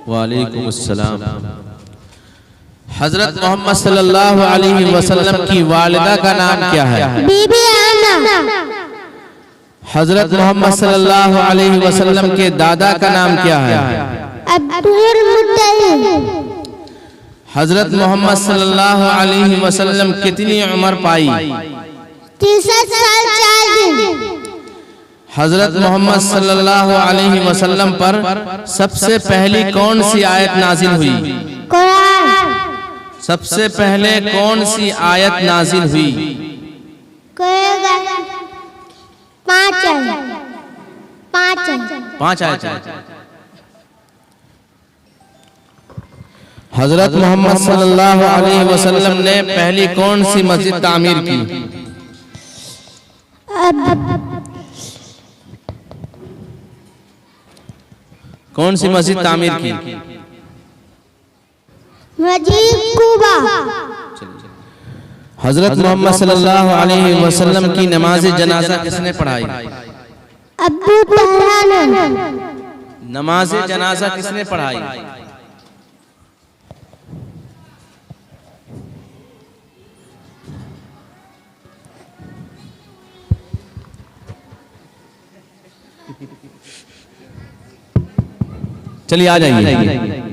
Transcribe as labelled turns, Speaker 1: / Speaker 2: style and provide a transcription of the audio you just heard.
Speaker 1: वालेकुम अस्सलाम। हजरत मोहम्मद सल्लल्लाहु अलैहि वसल्लम की वालिदा का नाम क्या है?
Speaker 2: बीबी आना।
Speaker 1: हजरत मोहम्मद सल्लल्लाहु अलैहि वसल्लम के दादा का नाम क्या है?
Speaker 2: अब्दुल मुत्तलिब।
Speaker 1: हजरत मोहम्मद सल्लल्लाहु अलैहि वसल्लम कितनी उम्र पाई?
Speaker 2: 63 साल 4 दिन।
Speaker 1: हजरत मोहम्मद सल्लल्लाहु अलैहि वसल्लम पर सबसे पहली कौन सी आयत नाजिल हुई?
Speaker 2: कुरान।
Speaker 1: सबसे पहले कौन सी आयत नाजिल हुई?
Speaker 2: कहेगा 5
Speaker 1: आयत। हजरत मोहम्मद सल्लल्लाहु अलैहि वसल्लम ने पहली कौन सी मस्जिद तामीर की? कौन सी मस्जिद तामीर की?
Speaker 2: मस्जिद कुबा।
Speaker 1: हजरत मोहम्मद सल्लल्लाहु अलैहि वसल्लम की नमाज जनाजा किसने पढ़ाई?
Speaker 2: अबू तहरा।
Speaker 1: नमाज जनाजा किसने पढ़ाई? चलिए आ जाइए।